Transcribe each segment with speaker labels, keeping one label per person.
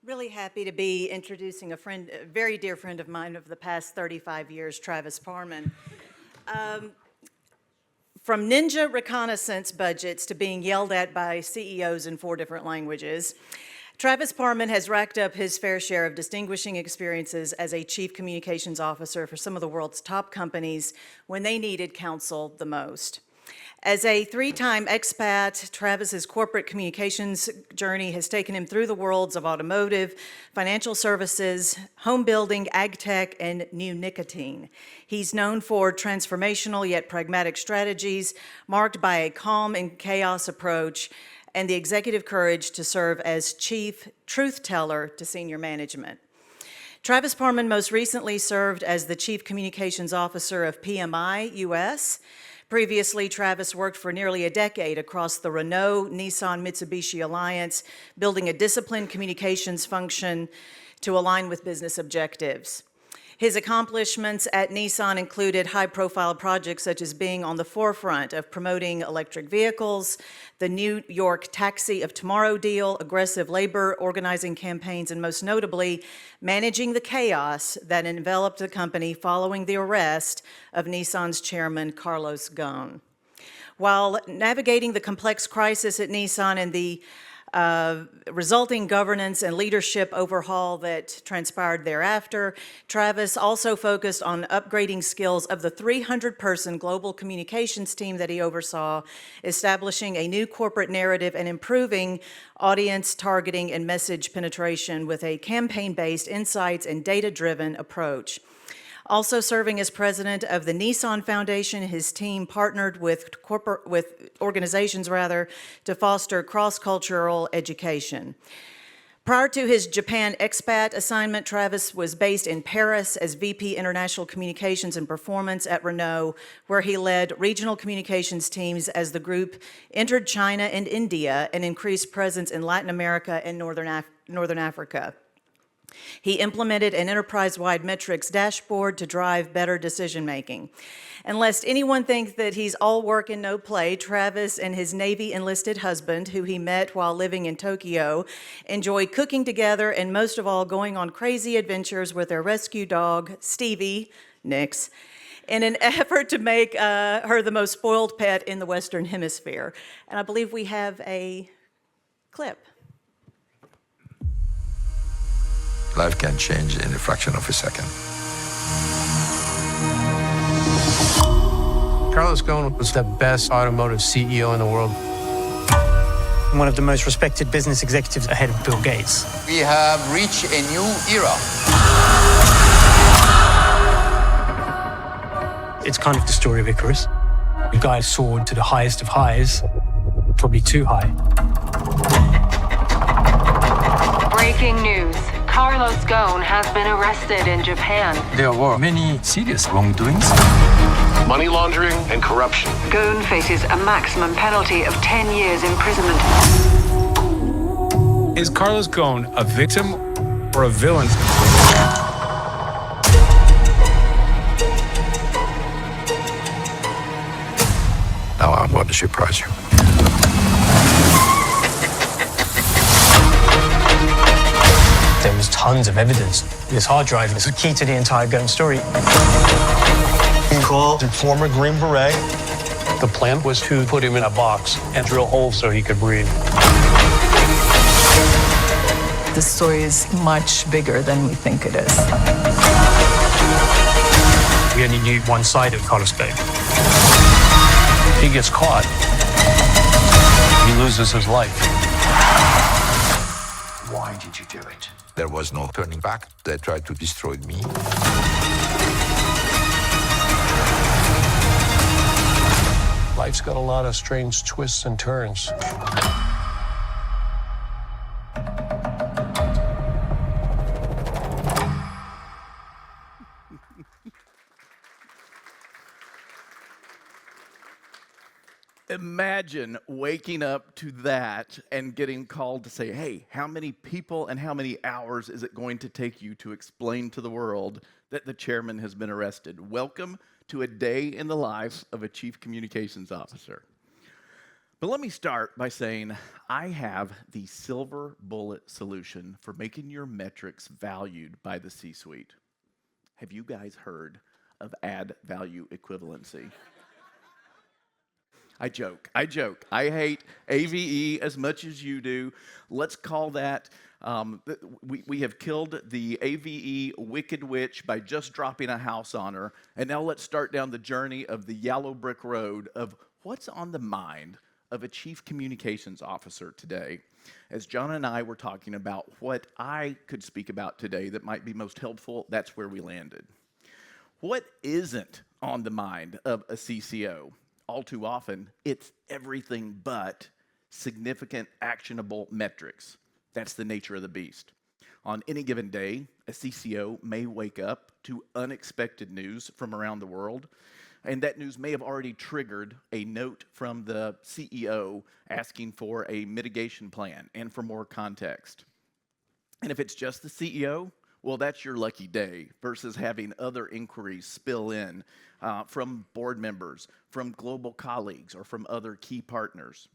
Speaker 1: Really happy to be introducing a friend, a very dear friend of mine of the past 35 years, Travis Parman. From ninja reconnaissance budgets to being yelled at by CEOs in 4 different languages, Travis Parman has racked up his fair share of distinguishing experiences as a chief communications officer for some of the world's top companies when they needed counsel the most. As a 3-time expat, Travis's corporate communications journey has taken him through the worlds of automotive, financial services, home building, ag tech, and new nicotine. He's known for transformational yet pragmatic strategies marked by a calm and chaos approach and the executive courage to serve as chief truth teller to senior management. Travis Parman most recently served as the chief communications officer of PMI US. Previously, Travis worked for nearly a decade across the Renault, Nissan, Mitsubishi alliance, building a disciplined communications function to align with business objectives. His accomplishments at Nissan included high-profile projects such as being on the forefront of promoting electric vehicles, the New York Taxi of Tomorrow deal, aggressive labor organizing campaigns, and most notably, managing the chaos that enveloped the company following the arrest of Nissan's chairman, Carlos Ghosn. While navigating the complex crisis at Nissan and the resulting governance and leadership overhaul that transpired thereafter, Travis also focused on upgrading skills of the 300-person global communications team that he oversaw, establishing a new corporate narrative and improving audience targeting and message penetration with a campaign-based, insights, and data-driven approach. Also serving as president of the Nissan Foundation, his team partnered with organizations to foster cross-cultural education. Prior to his Japan expat assignment, Travis was based in Paris as VP International Communications and Performance at Renault, where he led regional communications teams as the group entered China and India and increased presence in Latin America and Northern Africa. He implemented an enterprise-wide metrics dashboard to drive better decision-making. And lest anyone think that he's all work and no play, Travis and his Navy enlisted husband, who he met while living in Tokyo, enjoy cooking together and most of all going on crazy adventures with their rescue dog, Stevie, Nix, in an effort to make her the most spoiled pet in the Western Hemisphere. And I believe we have a clip.
Speaker 2: Life can change in a fraction of a second.
Speaker 3: Carlos Ghosn was the best automotive CEO in the world.
Speaker 4: One of the most respected business executives ahead of Bill Gates.
Speaker 5: We have reached a new era.
Speaker 4: It's kind of the story of Icarus. The guy soared to the highest of highs, probably too high.
Speaker 6: Breaking news. Carlos Ghosn has been arrested in Japan.
Speaker 2: There were many serious wrongdoings.
Speaker 7: Money laundering and corruption.
Speaker 6: Ghosn faces a maximum penalty of 10 years imprisonment.
Speaker 3: Is Carlos Ghosn a victim or a villain?
Speaker 2: Now I'm going to surprise you.
Speaker 4: There was tons of evidence. This hard drive is the key to the entire Ghosn story.
Speaker 8: He called a former Green Beret.
Speaker 7: The plan was to put him in a box and drill holes so he could breathe.
Speaker 9: The story is much bigger than we think it is.
Speaker 4: We only knew one side of Carlos Ghosn.
Speaker 7: He gets caught. He loses his life.
Speaker 2: Why did you do it? There was no turning back. They tried to destroy me.
Speaker 7: Life's got a lot of strange twists and turns.
Speaker 10: Imagine waking up to that and getting called to say, hey, how many people and how many hours is it going to take you to explain to the world that the chairman has been arrested? Welcome to a day in the life of a chief communications officer. But let me start by saying I have the silver bullet solution for making your metrics valued by the C-suite. Have you guys heard of add value equivalency? I joke. I hate AVE as much as you do. Let's call that, we have killed the AVE wicked witch by just dropping a house on her. And now let's start down the journey of the yellow brick road of what's on the mind of a chief communications officer today. As John and I were talking about what I could speak about today that might be most helpful, that's where we landed. What isn't on the mind of a CCO? All too often, it's everything but significant actionable metrics. That's the nature of the beast. On any given day, a CCO may wake up to unexpected news from around the world, and that news may have already triggered a note from the CEO asking for a mitigation plan and for more context. And if it's just the CEO, well, that's your lucky day versus having other inquiries spill in from board members, from global colleagues, or from other key partners.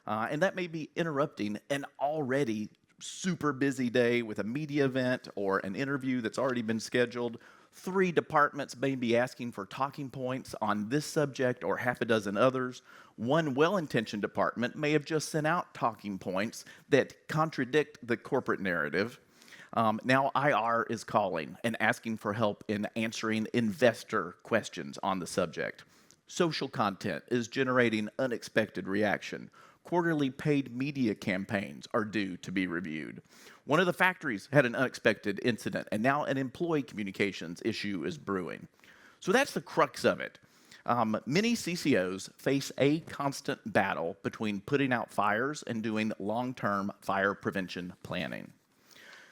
Speaker 10: And that may be interrupting an already super busy day with a media event or an interview that's already been scheduled. 3 departments may be asking for talking points on this subject or half a dozen others. 1 well-intentioned department may have just sent out talking points that contradict the corporate narrative. Now IR is calling and asking for help in answering investor questions on the subject. Social content is generating unexpected reaction. Quarterly paid media campaigns are due to be reviewed. One of the factories had an unexpected incident, and now an employee communications issue is brewing. So that's the crux of it. Many CCOs face a constant battle between putting out fires and doing long-term fire prevention planning.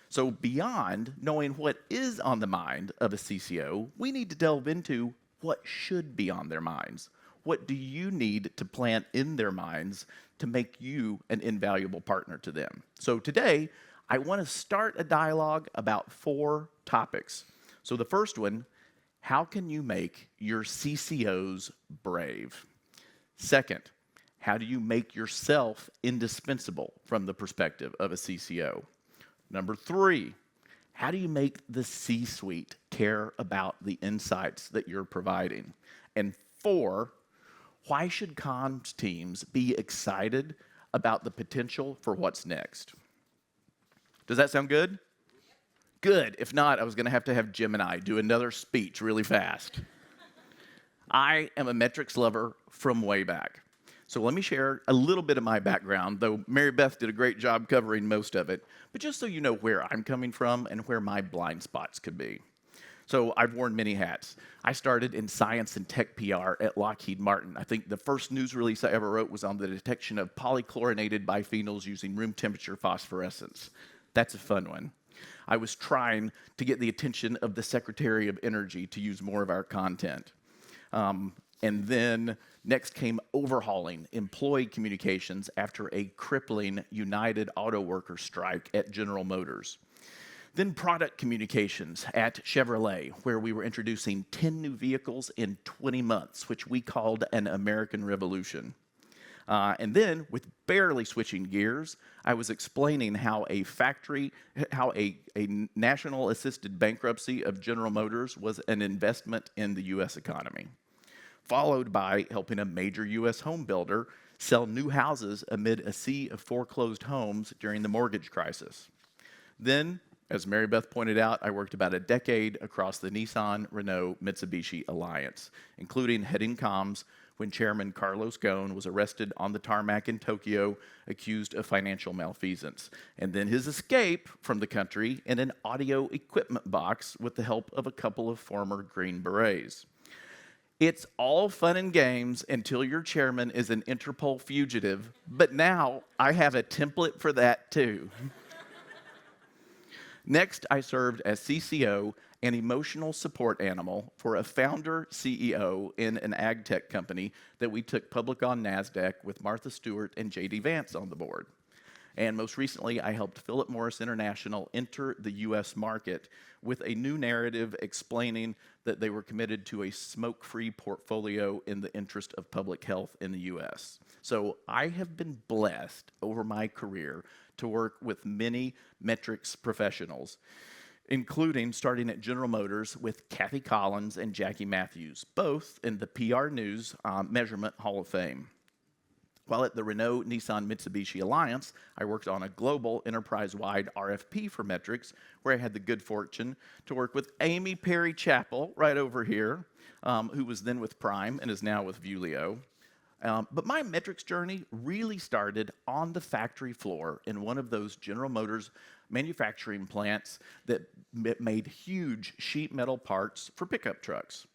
Speaker 10: So beyond knowing what is on the mind of a CCO, we need to delve into what should be on their minds. What do you need to plant in their minds to make you an invaluable partner to them? So today, I want to start a dialogue about 4 topics. So the first one, how can you make your CCOs brave? Second, how do you make yourself indispensable from the perspective of a CCO? Number 3, how do you make the C-suite care about the insights that you're providing? And 4, why should comms teams be excited about the potential for what's next? Does that sound good? Good. If not, I was going to have Gemini do another speech really fast. I am a metrics lover from way back. So let me share a little bit of my background, though Mary Beth did a great job covering most of it, but just so you know where I'm coming from and where my blind spots could be. So I've worn many hats. I started in science and tech PR at Lockheed Martin. I think the first news release I ever wrote was on the detection of polychlorinated biphenyls using room temperature phosphorescence. That's a fun one. I was trying to get the attention of the Secretary of Energy to use more of our content. And then next came overhauling employee communications after a crippling United Auto Workers strike at General Motors. Then product communications at Chevrolet, where we were introducing 10 new vehicles in 20 months, which we called an American Revolution. And then, with barely switching gears, I was explaining how a national assisted bankruptcy of General Motors was an investment in the U.S. economy, followed by helping a major U.S. home builder sell new houses amid a sea of foreclosed homes during the mortgage crisis. Then, as Mary Beth pointed out, I worked about a decade across the Nissan, Renault, Mitsubishi alliance, including heading comms when Chairman Carlos Ghosn was arrested on the tarmac in Tokyo, accused of financial malfeasance, and then his escape from the country in an audio equipment box with the help of a couple of former Green Berets. It's all fun and games until your chairman is an Interpol fugitive, but now I have a template for that too. Next, I served as CCO and emotional support animal for a founder CEO in an ag tech company that we took public on NASDAQ with Martha Stewart and J.D. Vance on the board. And most recently, I helped Philip Morris International enter the U.S. market with a new narrative explaining that they were committed to a smoke-free portfolio in the interest of public health in the U.S. So I have been blessed over my career to work with many metrics professionals, including starting at General Motors with Kathy Collins and Jackie Matthews, both in the PR News Measurement Hall of Fame. While at the Renault Nissan Mitsubishi Alliance, I worked on a global enterprise-wide RFP for metrics, where I had the good fortune to work with Amy Perry Chappell, right over here, who was then with Prime and is now with Vulio. But my metrics journey really started on the factory floor in one of those General Motors manufacturing plants that made huge sheet metal parts for pickup trucks.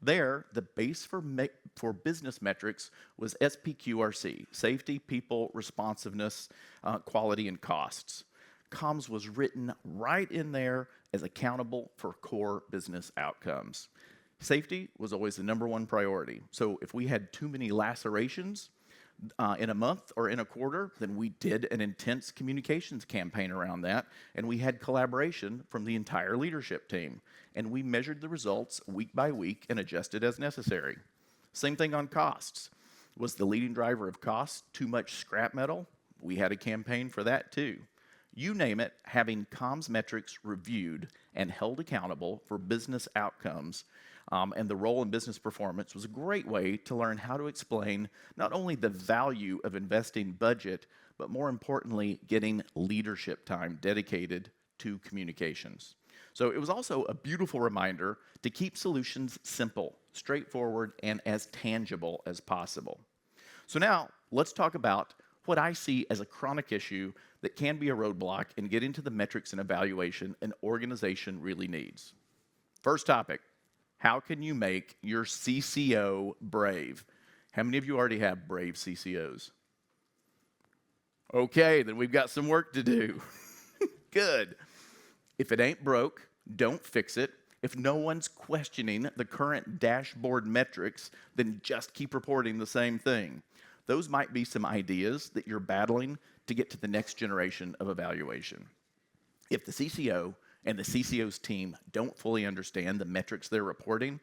Speaker 10: There, the base for business metrics was SPQRC, safety, people, responsiveness, quality, and costs. Comms was written right in there as accountable for core business outcomes. Safety was always the number one priority. So if we had too many lacerations in a month or in a quarter, then we did an intense communications campaign around that, and we had collaboration from the entire leadership team. And we measured the results week by week and adjusted as necessary. Same thing on costs. Was the leading driver of costs too much scrap metal? We had a campaign for that too. You name it, having comms metrics reviewed and held accountable for business outcomes and the role in business performance was a great way to learn how to explain not only the value of investing budget, but more importantly, getting leadership time dedicated to communications. So it was also a beautiful reminder to keep solutions simple, straightforward, and as tangible as possible. So now let's talk about what I see as a chronic issue that can be a roadblock in getting to the metrics and evaluation an organization really needs. First topic, how can you make your CCO brave? How many of you already have brave CCOs? Okay, then we've got some work to do. Good. If it ain't broke, don't fix it. If no one's questioning the current dashboard metrics, then just keep reporting the same thing. Those might be some ideas that you're battling to get to the next generation of evaluation. If the CCO and the CCO's team don't fully understand the metrics they're reporting,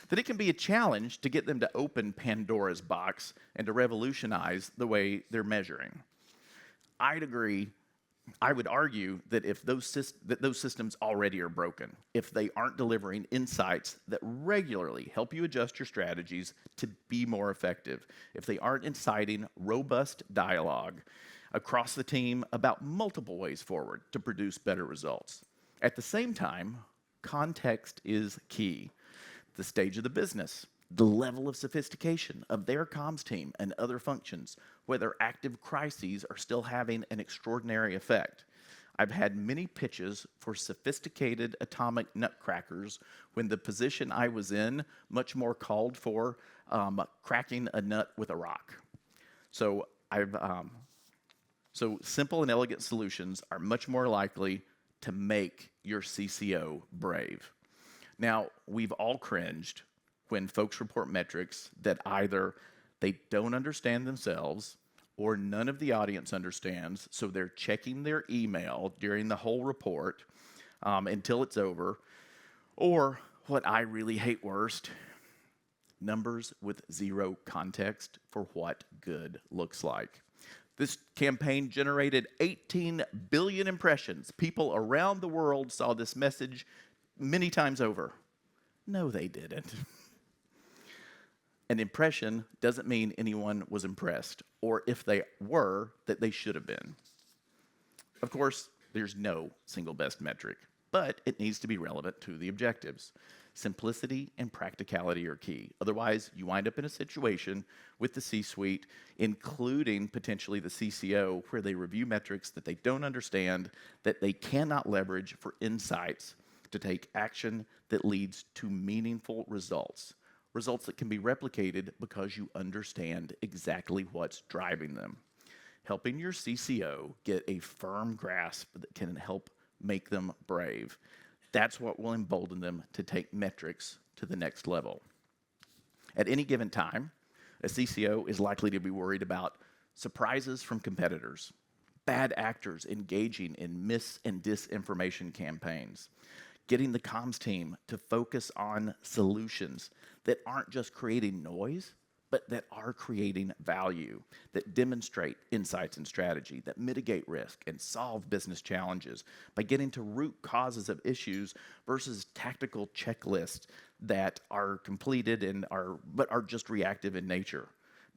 Speaker 10: then it can be a challenge to get them to open Pandora's box and to revolutionize the way they're measuring. I would argue that if those systems already are broken, if they aren't delivering insights that regularly help you adjust your strategies to be more effective, if they aren't inciting robust dialogue across the team about multiple ways forward to produce better results. At the same time, context is key. The stage of the business, the level of sophistication of their comms team and other functions, whether active crises are still having an extraordinary effect. I've had many pitches for sophisticated atomic nutcrackers when the position I was in much more called for cracking a nut with a rock. So simple and elegant solutions are much more likely to make your CCO brave. Now, we've all cringed when folks report metrics that either they don't understand themselves or none of the audience understands, so they're checking their email during the whole report until it's over, or what I really hate worst, numbers with zero context for what good looks like. This campaign generated 18 billion impressions. People around the world saw this message many times over. No, they didn't. An impression doesn't mean anyone was impressed, or if they were, that they should have been. Of course, there's no single best metric, but it needs to be relevant to the objectives. Simplicity and practicality are key. Otherwise, you wind up in a situation with the C-suite, including potentially the CCO, where they review metrics that they don't understand, that they cannot leverage for insights to take action that leads to meaningful results. Results that can be replicated because you understand exactly what's driving them. Helping your CCO get a firm grasp that can help make them brave. That's what will embolden them to take metrics to the next level. At any given time, a CCO is likely to be worried about surprises from competitors, bad actors engaging in mis- and disinformation campaigns, getting the comms team to focus on solutions that aren't just creating noise, but that are creating value, that demonstrate insights and strategy, that mitigate risk and solve business challenges by getting to root causes of issues versus tactical checklists that are completed and but are just reactive in nature.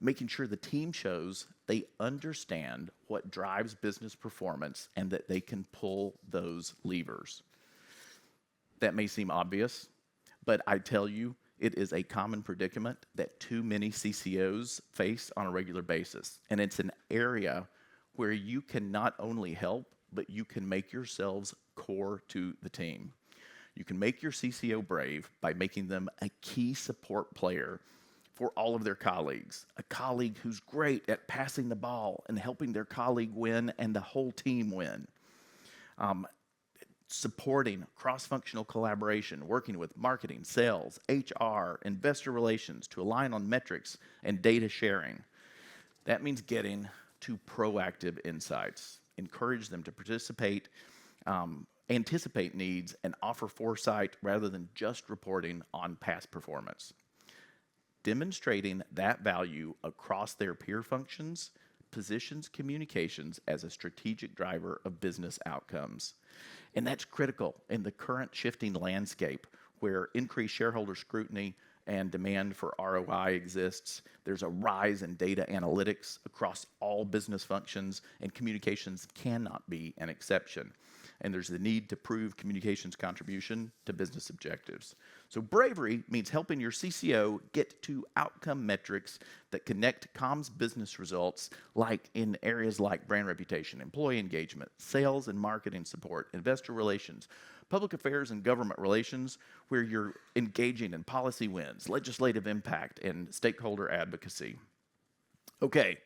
Speaker 10: Making sure the team shows they understand what drives business performance and that they can pull those levers. That may seem obvious, but I tell you, it is a common predicament that too many CCOs face on a regular basis. And it's an area where you can not only help, but you can make yourselves core to the team. You can make your CCO brave by making them a key support player for all of their colleagues, a colleague who's great at passing the ball and helping their colleague win and the whole team win. Supporting cross-functional collaboration, working with marketing, sales, HR, investor relations to align on metrics and data sharing. That means getting to proactive insights, encourage them to participate, anticipate needs, and offer foresight rather than just reporting on past performance. Demonstrating that value across their peer functions positions communications as a strategic driver of business outcomes. And that's critical in the current shifting landscape where increased shareholder scrutiny and demand for ROI exists. There's a rise in data analytics across all business functions, and communications cannot be an exception. And there's the need to prove communications contribution to business objectives. So bravery means helping your CCO get to outcome metrics that connect comms business results, like in areas like brand reputation, employee engagement, sales and marketing support, investor relations, public affairs and government relations, where you're engaging in policy wins, legislative impact, and stakeholder advocacy. Okay,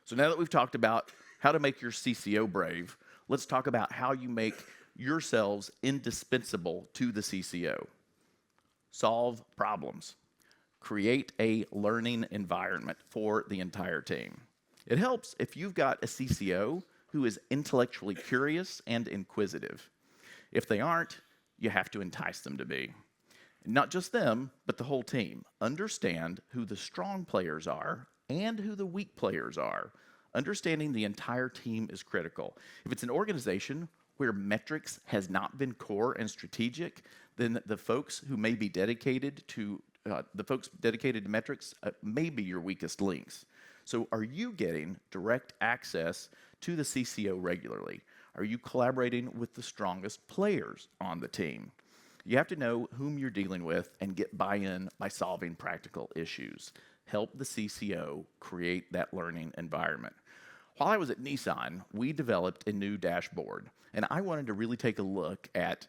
Speaker 10: so now that we've talked about how to make your CCO brave, let's talk about how you make yourselves indispensable to the CCO. Solve problems. Create a learning environment for the entire team. It helps if you've got a CCO who is intellectually curious and inquisitive. If they aren't, you have to entice them to be. Not just them, but the whole team. Understand who the strong players are and who the weak players are. Understanding the entire team is critical. If it's an organization where metrics has not been core and strategic, then the folks who may be dedicated to metrics may be your weakest links. So are you getting direct access to the CCO regularly? Are you collaborating with the strongest players on the team? You have to know whom you're dealing with and get buy-in by solving practical issues. Help the CCO create that learning environment. While I was at Nissan, we developed a new dashboard, and I wanted to really take a look at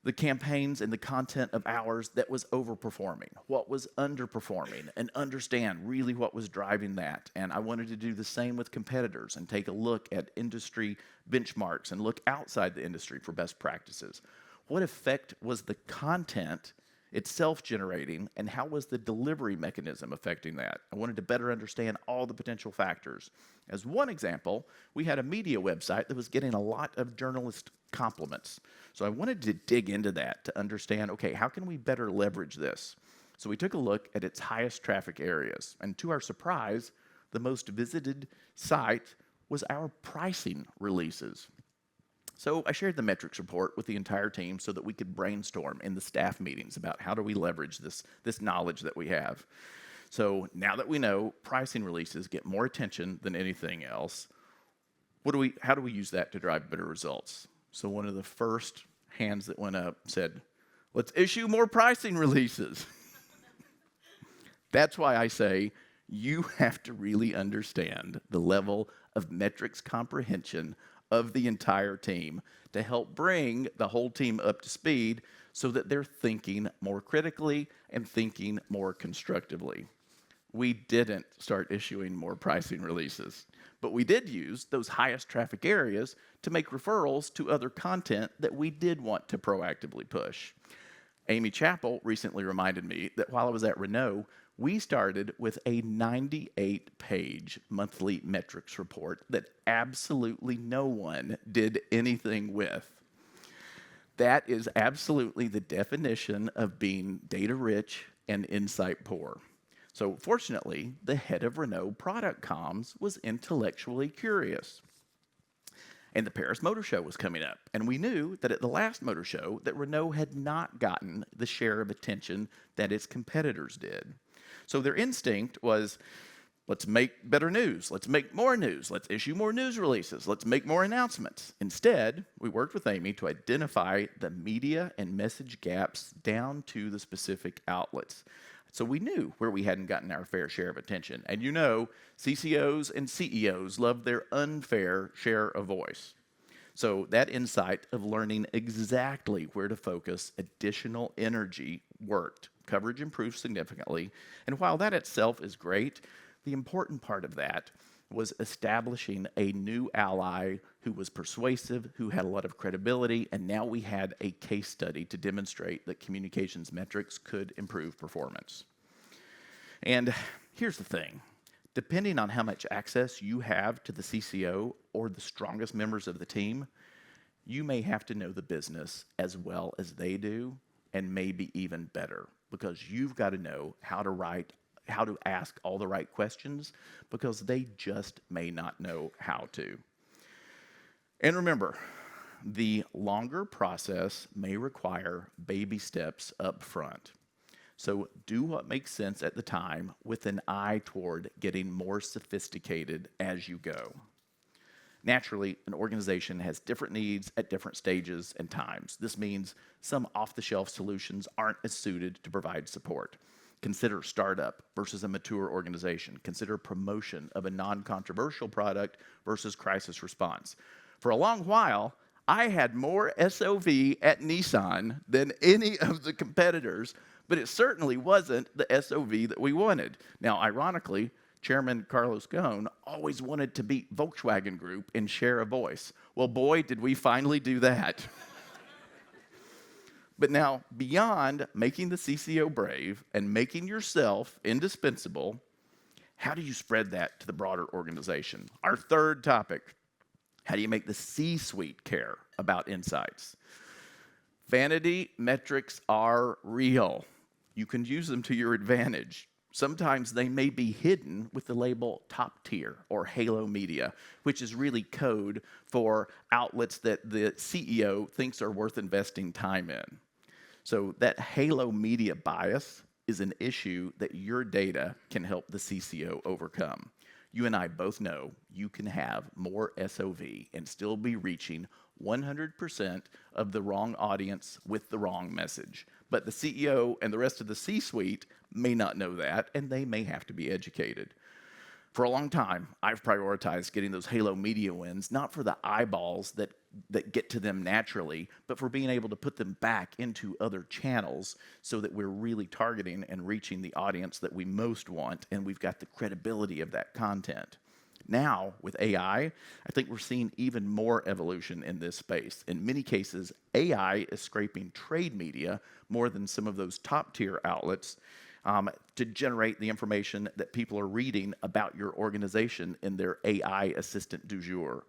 Speaker 10: the campaigns and the content of ours that was overperforming, what was underperforming, and understand really what was driving that. And I wanted to do the same with competitors and take a look at industry benchmarks and look outside the industry for best practices. What effect was the content itself generating, and how was the delivery mechanism affecting that? I wanted to better understand all the potential factors. As one example, we had a media website that was getting a lot of journalist compliments. So I wanted to dig into that to understand, okay, how can we better leverage this? So we took a look at its highest traffic areas, and to our surprise, the most visited site was our pricing releases. So I shared the metrics report with the entire team so that we could brainstorm in the staff meetings about how do we leverage this knowledge that we have. So now that we know pricing releases get more attention than anything else, how do we use that to drive better results? So one of the first hands that went up said, let's issue more pricing releases. That's why I say you have to really understand the level of metrics comprehension of the entire team to help bring the whole team up to speed so that they're thinking more critically and thinking more constructively. We didn't start issuing more pricing releases, but we did use those highest traffic areas to make referrals to other content that we did want to proactively push. Amy Chappell recently reminded me that while I was at Renault, We started with a 98-page monthly metrics report that absolutely no one did anything with. That is absolutely the definition of being data-rich and insight-poor. So fortunately, the head of Renault Product Comms was intellectually curious. And the Paris Motor Show was coming up, and we knew that at the last motor show that Renault had not gotten the share of attention that its competitors did. So their instinct was, let's make better news, let's make more news, let's issue more news releases, let's make more announcements. Instead, we worked with Amy to identify the media and message gaps down to the specific outlets. So we knew where we hadn't gotten our fair share of attention. And you know, CCOs and CEOs love their unfair share of voice. So that insight of learning exactly where to focus additional energy worked. Coverage improved significantly. And while that itself is great, the important part of that was establishing a new ally who was persuasive, who had a lot of credibility, and now we had a case study to demonstrate that communications metrics could improve performance. And here's the thing. Depending on how much access you have to the CCO or the strongest members of the team, you may have to know the business as well as they do, and maybe even better, because you've got to know how to ask all the right questions, because they just may not know how to. And remember, the longer process may require baby steps up front. So do what makes sense at the time with an eye toward getting more sophisticated as you go. Naturally, an organization has different needs at different stages and times. This means some off-the-shelf solutions aren't as suited to provide support. Consider startup versus a mature organization. Consider promotion of a non-controversial product versus crisis response. For a long while, I had more SOV at Nissan than any of the competitors, but it certainly wasn't the SOV that we wanted. Now, ironically, Chairman Carlos Ghosn always wanted to beat Volkswagen Group in share of voice. Well, boy, did we finally do that. But now, beyond making the CCO brave and making yourself indispensable, how do you spread that to the broader organization? Our third topic, how do you make the C-suite care about insights? Vanity metrics are real. You can use them to your advantage. Sometimes they may be hidden with the label top tier or halo media, which is really code for outlets that the CEO thinks are worth investing time in. So that halo media bias is an issue that your data can help the CCO overcome. You and I both know you can have more SOV and still be reaching 100% of the wrong audience with the wrong message. But the CEO and the rest of the C-suite may not know that, and they may have to be educated. For a long time, I've prioritized getting those halo media wins, not for the eyeballs that get to them naturally, but for being able to put them back into other channels so that we're really targeting and reaching the audience that we most want, and we've got the credibility of that content. Now, with AI, I think we're seeing even more evolution in this space. In many cases, AI is scraping trade media more than some of those top-tier outlets to generate the information that people are reading about your organization in their AI assistant du jour.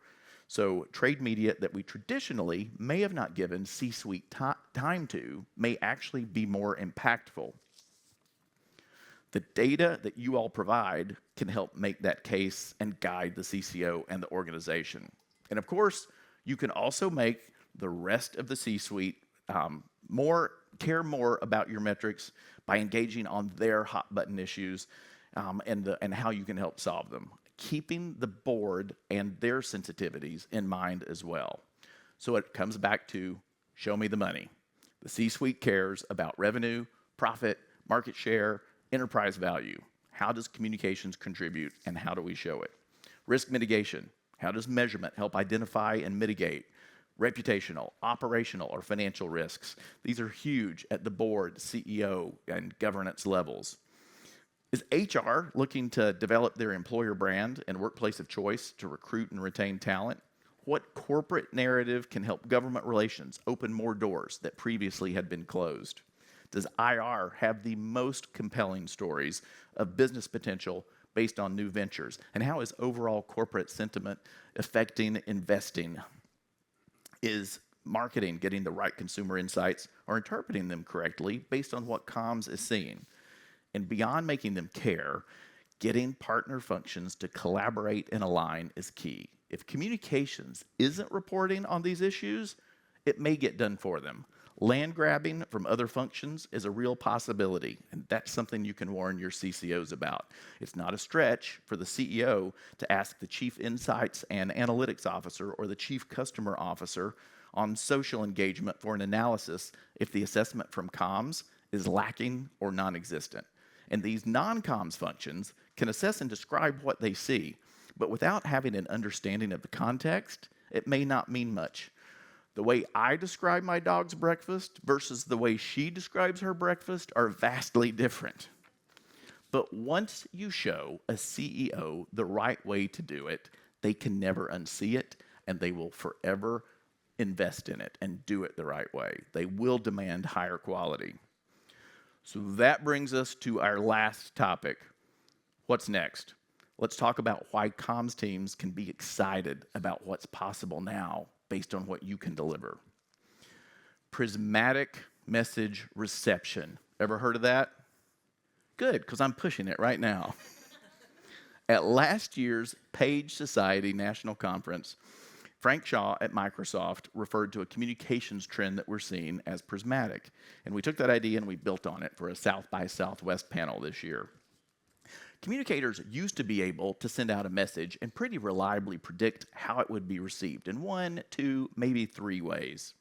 Speaker 10: So trade media that we traditionally may have not given C-suite time to may actually be more impactful. The data that you all provide can help make that case and guide the CCO and the organization. And of course, you can also make the rest of the C-suite care more about your metrics by engaging on their hot button issues and how you can help solve them, keeping the board and their sensitivities in mind as well. So it comes back to show me the money. The C-suite cares about revenue, profit, market share, enterprise value. How does communications contribute and how do we show it? Risk mitigation. How does measurement help identify and mitigate reputational, operational, or financial risks? These are huge at the board, CEO, and governance levels. Is HR looking to develop their employer brand and workplace of choice to recruit and retain talent? What corporate narrative can help government relations open more doors that previously had been closed? does IR have the most compelling stories of business potential based on new ventures? And how is overall corporate sentiment affecting investing? Is marketing getting the right consumer insights or interpreting them correctly based on what comms is seeing? And beyond making them care, getting partner functions to collaborate and align is key. If communications isn't reporting on these issues, it may get done for them. Land grabbing from other functions is a real possibility, and that's something you can warn your CCOs about. It's not a stretch for the CEO to ask the Chief Insights and Analytics Officer or the Chief Customer Officer on social engagement for an analysis if the assessment from comms is lacking or non-existent. And these non-comms functions can assess and describe what they see, but without having an understanding of the context, it may not mean much. The way I describe my dog's breakfast versus the way she describes her breakfast are vastly different. But once you show a CEO the right way to do it, they can never unsee it, and they will forever invest in it and do it the right way. They will demand higher quality. So that brings us to our last topic. What's next? Let's talk about why comms teams can be excited about what's possible now based on what you can deliver. Prismatic message reception. Ever heard of that? Good, because I'm pushing it right now. At last year's Page Society National Conference, Frank Shaw at Microsoft referred to a communications trend that we're seeing as prismatic. And we took that idea and we built on it for a South by Southwest panel this year. Communicators used to be able to send out a message and pretty reliably predict how it would be received in 1, 2, maybe 3 ways.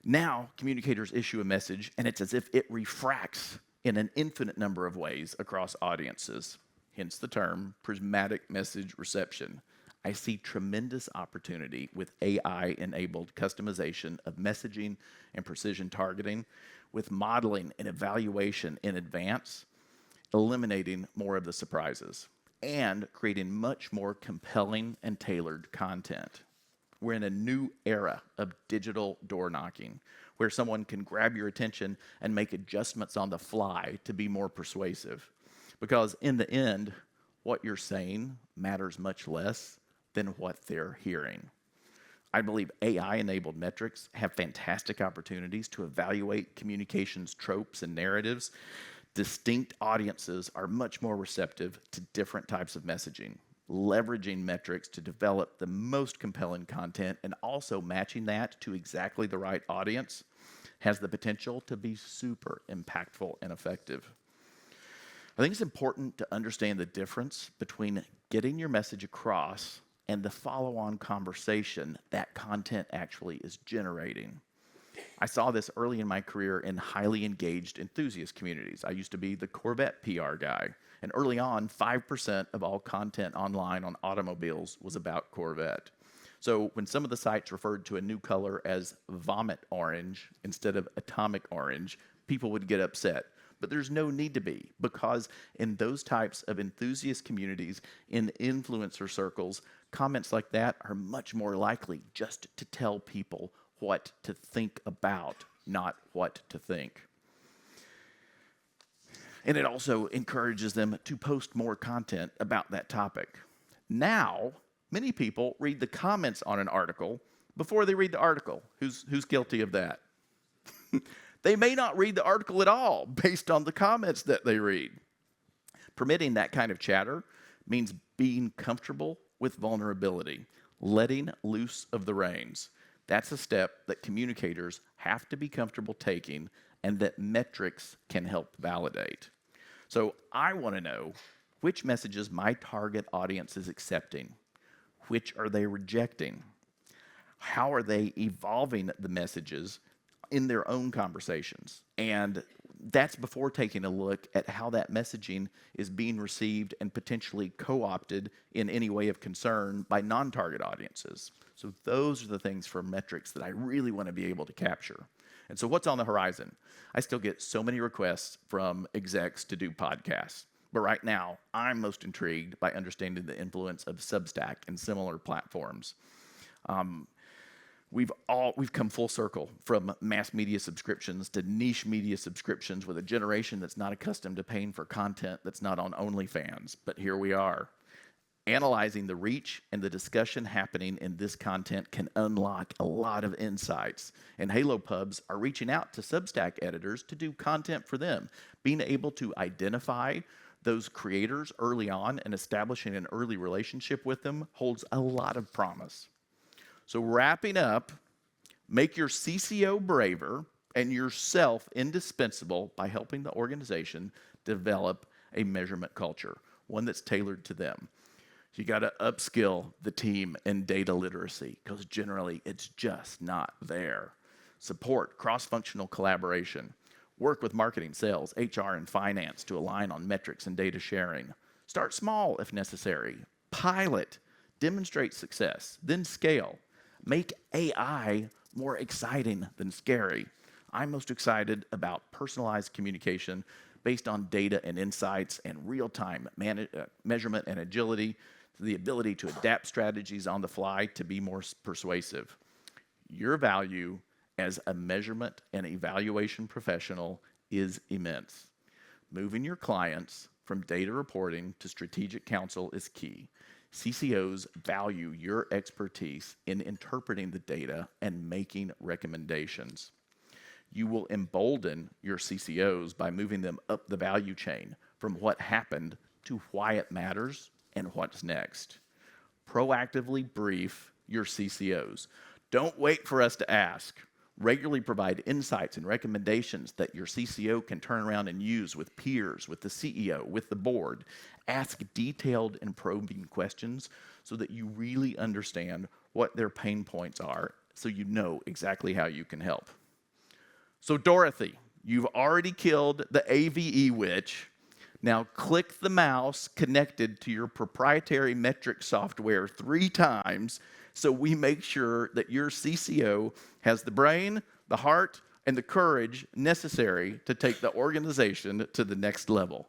Speaker 10: Now, communicators issue a message and it's as if it refracts in an infinite number of ways across audiences, hence the term prismatic message reception. I see tremendous opportunity with AI-enabled customization of messaging and precision targeting, with modeling and evaluation in advance, eliminating more of the surprises, and creating much more compelling and tailored content. We're in a new era of digital door knocking, where someone can grab your attention and make adjustments on the fly to be more persuasive. Because in the end, what you're saying matters much less than what they're hearing. I believe AI-enabled metrics have fantastic opportunities to evaluate communications tropes and narratives. Distinct audiences are much more receptive to different types of messaging, leveraging metrics to develop the most compelling content and also matching that to exactly the right audience has the potential to be super impactful and effective. I think it's important to understand the difference between getting your message across and the follow-on conversation that content actually is generating. I saw this early in my career in highly engaged enthusiast communities. I used to be the Corvette PR guy, and early on, 5% of all content online on automobiles was about Corvette. So when some of the sites referred to a new color as vomit orange instead of atomic orange, people would get upset. But there's no need to be, because in those types of enthusiast communities, in influencer circles, comments like that are much more likely just to tell people what to think about, not what to think. And it also encourages them to post more content about that topic. Now, many people read the comments on an article before they read the article. Who's guilty of that? They may not read the article at all based on the comments that they read. Permitting that kind of chatter means being comfortable with vulnerability, letting loose of the reins. That's a step that communicators have to be comfortable taking and that metrics can help validate. So I want to know which messages my target audience is accepting. Which are they rejecting? How are they evolving the messages in their own conversations? And that's before taking a look at how that messaging is being received and potentially co-opted in any way of concern by non-target audiences. So those are the things for metrics that I really want to be able to capture. And so what's on the horizon? I still get so many requests from execs to do podcasts. But right now, I'm most intrigued by understanding the influence of Substack and similar platforms. We've come full circle from mass media subscriptions to niche media subscriptions with a generation that's not accustomed to paying for content that's not on OnlyFans. But here we are. Analyzing the reach and the discussion happening in this content can unlock a lot of insights. And Halo Pubs are reaching out to Substack editors to do content for them. Being able to identify those creators early on and establishing an early relationship with them holds a lot of promise. So wrapping up, make your CCO braver and yourself indispensable by helping the organization develop a measurement culture, one that's tailored to them. You got to upskill the team in data literacy because generally it's just not there. Support cross-functional collaboration. Work with marketing, sales, HR, and finance to align on metrics and data sharing. Start small if necessary. Pilot. Demonstrate success. Then scale. Make AI more exciting than scary. I'm most excited about personalized communication based on data and insights and real-time measurement and agility, the ability to adapt strategies on the fly to be more persuasive. Your value as a measurement and evaluation professional is immense. Moving your clients from data reporting to strategic counsel is key. CCOs value your expertise in interpreting the data and making recommendations. You will embolden your CCOs by moving them up the value chain from what happened to why it matters and what's next. Proactively brief your CCOs. Don't wait for us to ask. Regularly provide insights and recommendations that your CCO can turn around and use with peers, with the CEO, with the board. Ask detailed and probing questions so that you really understand what their pain points are so you know exactly how you can help. So Dorothy, you've already killed the AVE witch. Now click the mouse connected to your proprietary metric software 3 times so we make sure that your CCO has the brain, the heart, and the courage necessary to take the organization to the next level.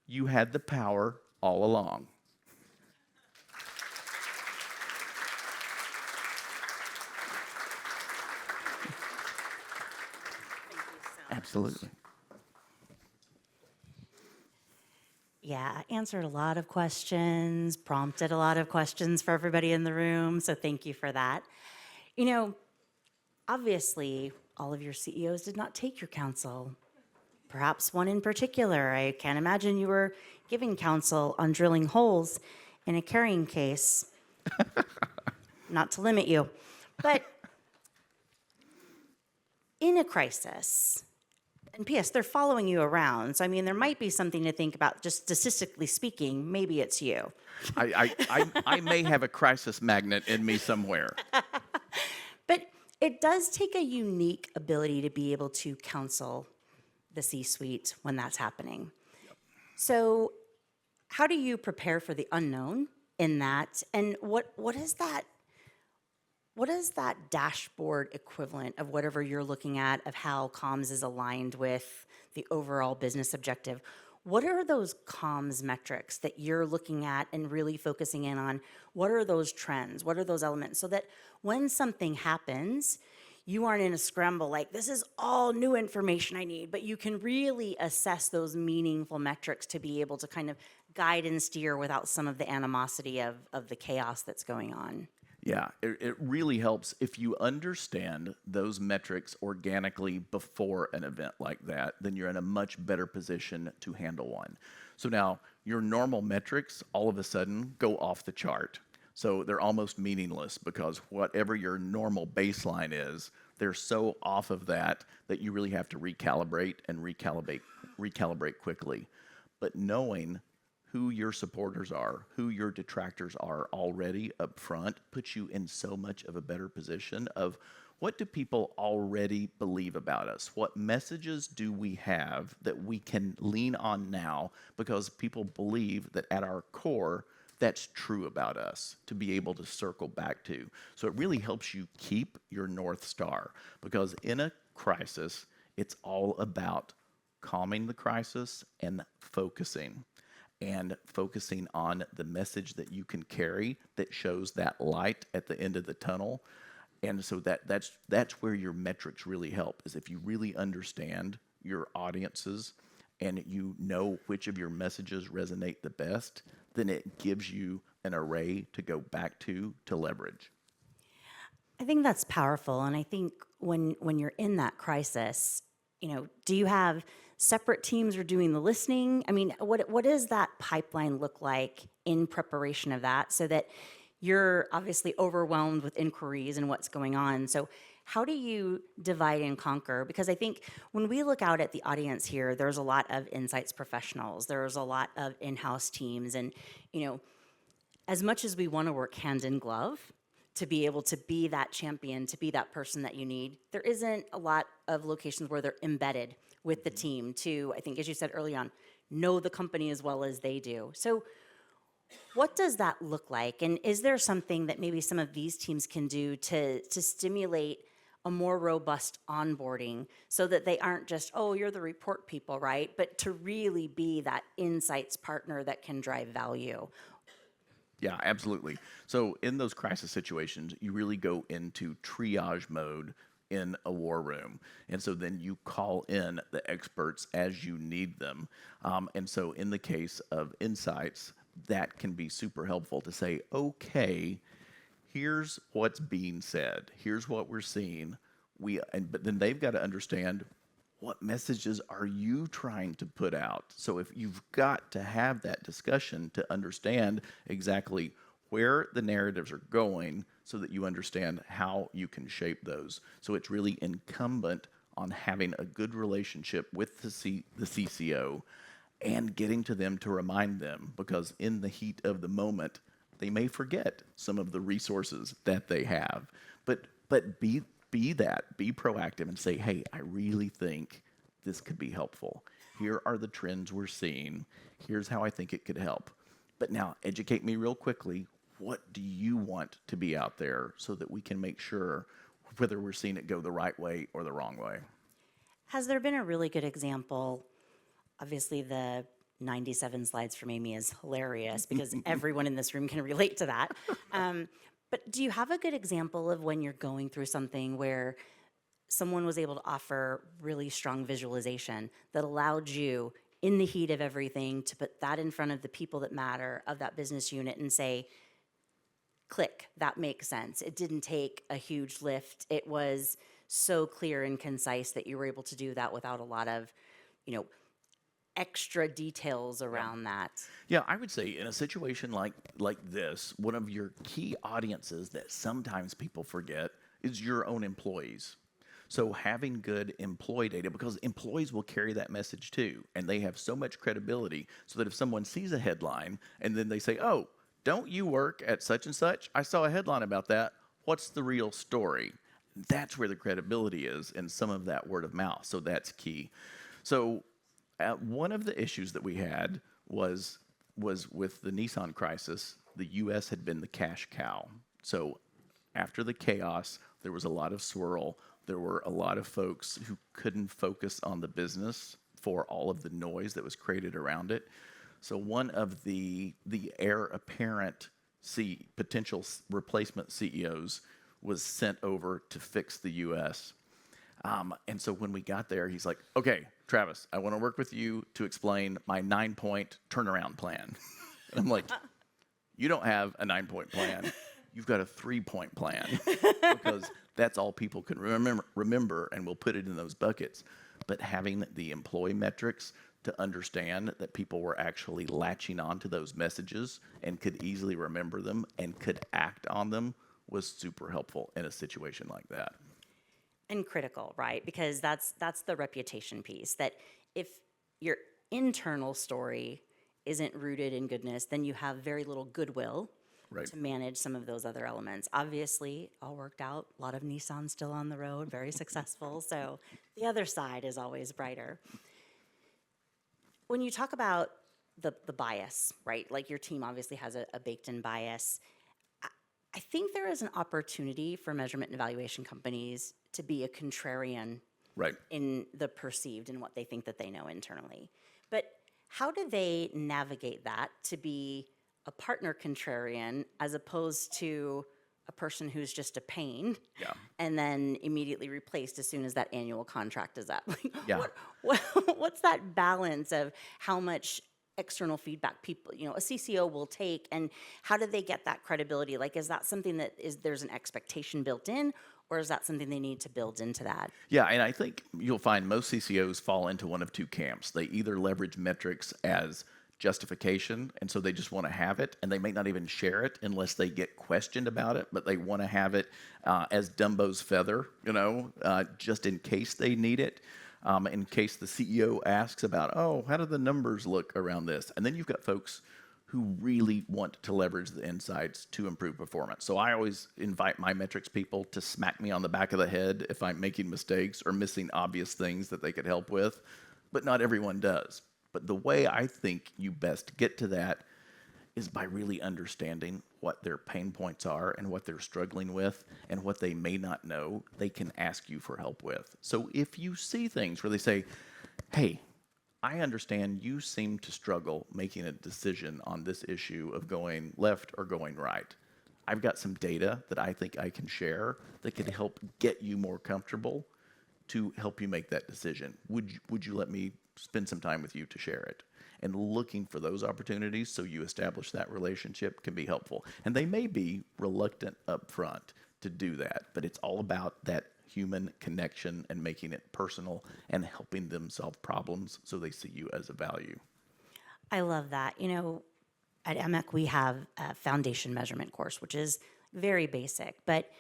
Speaker 10: You had the power all along. Absolutely.
Speaker 11: Yeah, I answered a lot of questions, prompted a lot of questions for everybody in the room, so thank you for that. You know, obviously, all of your CEOs did not take your counsel. Perhaps one in particular. I can't imagine you were giving counsel on drilling holes in a carrying case. Not to limit you. But in a crisis, and P.S., they're following you around. So, I mean, there might be something to think about, just statistically speaking, maybe it's you.
Speaker 10: I may have a crisis magnet in me somewhere.
Speaker 11: But it does take a unique ability to be able to counsel the C-suite when that's happening. Yep. So how do you prepare for the unknown in that? And what is that? What is that dashboard equivalent of whatever you're looking at of how comms is aligned with the overall business objective? What are those comms metrics that you're looking at and really focusing in on? What are those trends? What are those elements? So that when something happens, you aren't in a scramble like, this is all new information I need, but you can really assess those meaningful metrics to be able to kind of guide and steer without some of the animosity of the chaos that's going on.
Speaker 10: Yeah, it really helps if you understand those metrics organically before an event like that, then you're in a much better position to handle one. So now your normal metrics all of a sudden go off the chart. So they're almost meaningless because whatever your normal baseline is, they're so off of that that you really have to recalibrate and recalibrate quickly. But knowing who your supporters are, who your detractors are already up front puts you in so much of a better position of what do people already believe about us? What messages do we have that we can lean on now because people believe that at our core, that's true about us to be able to circle back to. So it really helps you keep your North Star because in a crisis, it's all about calming the crisis and focusing on the message that you can carry that shows that light at the end of the tunnel. And so that's where your metrics really help, is if you really understand your audiences and you know which of your messages resonate the best, then it gives you an array to go back to leverage.
Speaker 11: I think that's powerful. And I think when you're in that crisis, do you have separate teams who are doing the listening? I mean, what does that pipeline look like in preparation of that, so that you're obviously overwhelmed with inquiries and what's going on? So how do you divide and conquer? Because I think when we look out at the audience here, there's a lot of insights professionals, there's a lot of in-house teams, and as much as we want to work hand in glove to be able to be that champion, to be that person that you need, there isn't a lot of locations where they're embedded with the team to, I think, as you said early on, know the company as well as they do. So what does that look like? And is there something that maybe some of these teams can do to stimulate a more robust onboarding, so that they aren't just, oh, you're the report people, right? But to really be that insights partner that can drive value?
Speaker 10: Yeah, absolutely. So in those crisis situations, you really go into triage mode in a war room. And so then you call in the experts as you need them. And so in the case of insights, that can be super helpful to say, okay, here's what's being said. Here's what we're seeing. But then they've got to understand, what messages are you trying to put out? So if you've got to have that discussion to understand exactly where the narratives are going, so that you understand how you can shape those. So it's really incumbent on having a good relationship with the CCO and getting to them to remind them, because in the heat of the moment, they may forget some of the resources that they have. But be proactive and say, hey, I really think this could be helpful. Here are the trends we're seeing. Here's how I think it could help. But now educate me real quickly. What do you want to be out there, so that we can make sure whether we're seeing it go the right way or the wrong way?
Speaker 11: Has there been a really good example? Obviously, the 97 slides from Amy is hilarious because everyone in this room can relate to that. But do you have a good example of when you're going through something where someone was able to offer really strong visualization that allowed you, in the heat of everything, to put that in front of the people that matter of that business unit and say, click, that makes sense? It didn't take a huge lift. It was so clear and concise that you were able to do that without a lot of, extra details around that.
Speaker 10: Yeah, I would say in a situation like this, one of your key audiences that sometimes people forget is your own employees. So having good employee data, because employees will carry that message too, and they have so much credibility, so that if someone sees a headline and then they say, oh, don't you work at such and such? I saw a headline about that. What's the real story? That's where the credibility is, and some of that word of mouth. So that's key. So one of the issues that we had was with the Nissan crisis. The U.S. had been the cash cow. So after the chaos, there was a lot of swirl. There were a lot of folks who couldn't focus on the business for all of the noise that was created around it. So one of the heir apparent potential replacement CEOs was sent over to fix the U.S. And so when we got there, he's like, okay, Travis, I want to work with you to explain my 9-point turnaround plan. And I'm like, you don't have a 9-point plan. You've got a 3-point plan, because that's all people can remember, and we'll put it in those buckets. But having the employee metrics to understand that people were actually latching onto those messages and could easily remember them and could act on them was super helpful in a situation like that.
Speaker 11: And critical, right? Because that's the reputation piece, that if your internal story isn't rooted in goodness, then you have very little goodwill to manage some of those other elements. Obviously, all worked out. A lot of Nissan still on the road, very successful. So the other side is always brighter. When you talk about the bias, right? Like your team obviously has a baked-in bias. I think there is an opportunity for measurement and evaluation companies to be a contrarian in the perceived and what they think that they know internally. But how do they navigate that to be a partner contrarian as opposed to a person who's just a pain
Speaker 10: Yeah.
Speaker 11: and then immediately replaced as soon as that annual contract is up. Like,
Speaker 10: Yeah.
Speaker 11: what's that balance of how much external feedback people, a CCO will take, and how do they get that credibility? Like, is that something that there's an expectation built in, or is that something they need to build into that?
Speaker 10: Yeah, and I think you'll find most CCOs fall into one of two camps. They either leverage metrics as justification, and so they just want to have it, and they may not even share it unless they get questioned about it, but they want to have it as Dumbo's feather, just in case they need it, in case the CEO asks about, oh, how do the numbers look around this? And then you've got folks who really want to leverage the insights to improve performance. So I always invite my metrics people to smack me on the back of the head if I'm making mistakes or missing obvious things that they could help with, but not everyone does. But the way I think you best get to that is by really understanding what their pain points are and what they're struggling with and what they may not know they can ask you for help with. So if you see things where they say, hey, I understand you seem to struggle making a decision on this issue of going left or going right. I've got some data that I think I can share that could help get you more comfortable to help you make that decision. Would you let me spend some time with you to share it? And looking for those opportunities so you establish that relationship can be helpful. And they may be reluctant up front to do that, but it's all about that human connection and making it personal and helping them solve problems so they see you as a value.
Speaker 11: I love that. At MEC, we have a foundation measurement course, which is very basic, but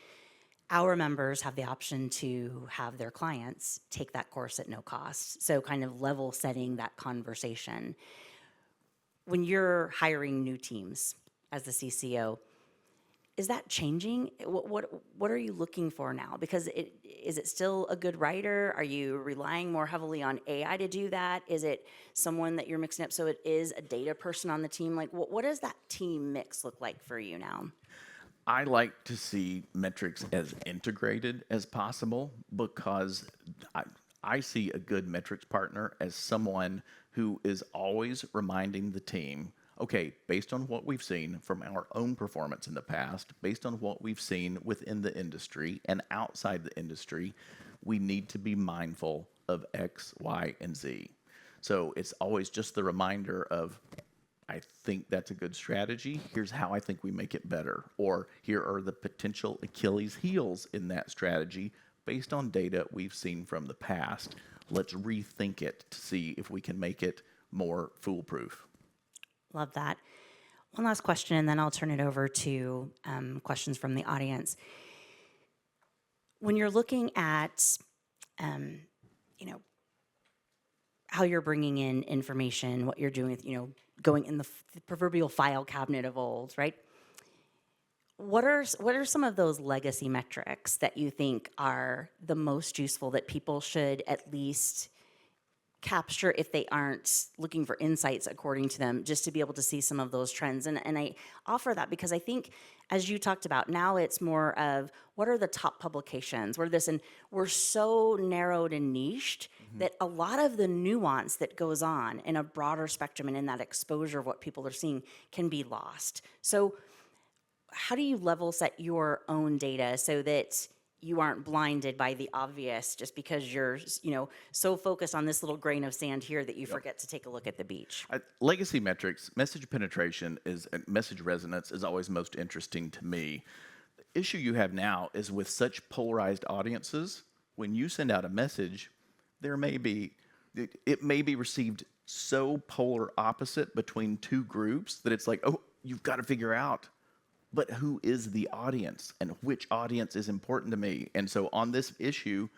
Speaker 11: our members have the option to have their clients take that course at no cost. So kind of level setting that conversation. When you're hiring new teams as the CCO, is that changing? What are you looking for now? Because is it still a good writer? Are you relying more heavily on AI to do that? Is it someone that you're mixing up so it is a data person on the team? Like, what does that team mix look like for you now?
Speaker 10: I like to see metrics as integrated as possible because I see a good metrics partner as someone who is always reminding the team, okay, based on what we've seen from our own performance in the past, based on what we've seen within the industry and outside the industry, we need to be mindful of X, Y, and Z. So it's always just the reminder of, I think that's a good strategy. Here's how I think we make it better. Or here are the potential Achilles heels in that strategy based on data we've seen from the past. Let's rethink it to see if we can make it more foolproof.
Speaker 11: Love that. One last question, and then I'll turn it over to questions from the audience. When you're looking at, how you're bringing in information, what you're doing with, going in the proverbial file cabinet of old, right? What are some of those legacy metrics that you think are the most useful that people should at least capture if they aren't looking for insights according to them, just to be able to see some of those trends? And I offer that because I think, as you talked about, now it's more of what are the top publications? And we're so narrowed and niched that a lot of the nuance that goes on in a broader spectrum and in that exposure of what people are seeing can be lost. So how do you level set your own data so that you aren't blinded by the obvious just because you're, so focused on this little grain of sand here that you forget to take a look at the beach?
Speaker 10: Legacy metrics, message penetration message resonance is always most interesting to me. The issue you have now is with such polarized audiences, when you send out a message, it may be received so polar opposite between two groups that it's like, oh, you've got to figure out, but who is the audience and which audience is important to me? And so on this issue,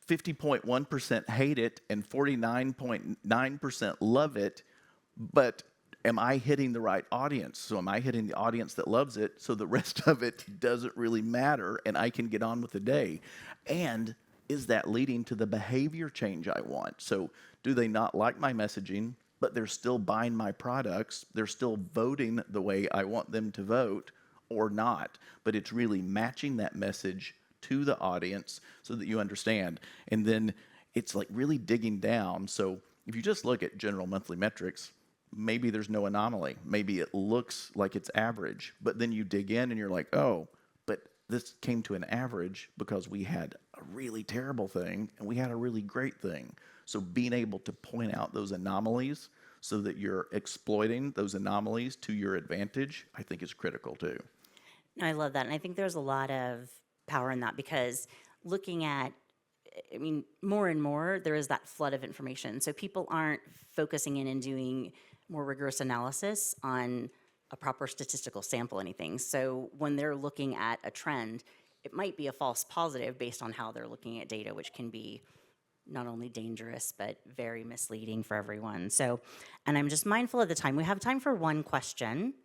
Speaker 10: 50.1% hate it and 49.9% love it, but am I hitting the right audience? So am I hitting the audience that loves it so the rest of it doesn't really matter and I can get on with the day? And is that leading to the behavior change I want? So do they not like my messaging, but they're still buying my products? They're still voting the way I want them to vote or not? But it's really matching that message to the audience so that you understand. And then it's like really digging down. So if you just look at general monthly metrics, maybe there's no anomaly. Maybe it looks like it's average, but then you dig in and you're like, oh, but this came to an average because we had a really terrible thing and we had a really great thing. So being able to point out those anomalies so that you're exploiting those anomalies to your advantage, I think is critical too.
Speaker 11: I love that. And I think there's a lot of power in that, because looking at, I mean, more and more, there is that flood of information. So people aren't focusing in and doing more rigorous analysis on a proper statistical sample, anything. So when they're looking at a trend, it might be a false positive based on how they're looking at data, which can be not only dangerous, but very misleading for everyone. So, and I'm just mindful of the time. We have time for one question.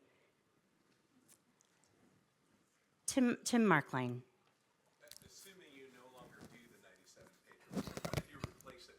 Speaker 11: Tim Markline.
Speaker 12: Assuming you no longer do the 97 pages, what do you replace it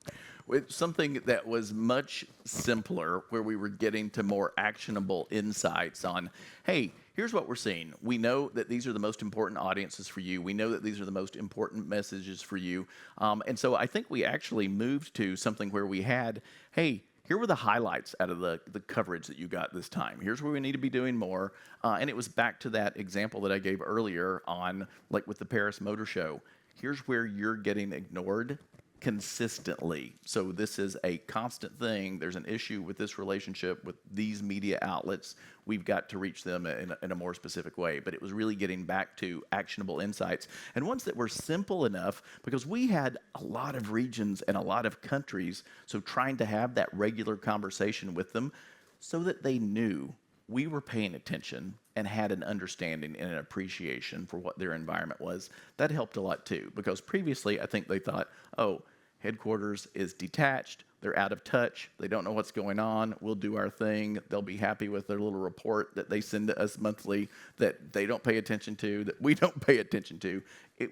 Speaker 12: with?
Speaker 10: With something that was much simpler, where we were getting to more actionable insights on, hey, here's what we're seeing. We know that these are the most important audiences for you. We know that these are the most important messages for you. And so I think we actually moved to something where we had, hey, here were the highlights out of the coverage that you got this time. Here's where we need to be doing more. And it was back to that example that I gave earlier on, like with the Paris Motor Show. Here's where you're getting ignored consistently. So this is a constant thing. There's an issue with this relationship with these media outlets. We've got to reach them in a more specific way. But it was really getting back to actionable insights, and ones that were simple enough, because we had a lot of regions and a lot of countries, so trying to have that regular conversation with them so that they knew we were paying attention and had an understanding and an appreciation for what their environment was. That helped a lot too, because previously I think they thought, oh, headquarters is detached, they're out of touch, they don't know what's going on, we'll do our thing, they'll be happy with their little report that they send to us monthly that they don't pay attention to, that we don't pay attention to.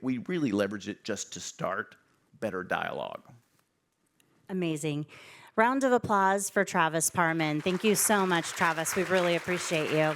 Speaker 10: We really leverage it just to start better dialogue.
Speaker 11: Amazing. Round of applause for Travis Parman. Thank you so much, Travis. We really appreciate you.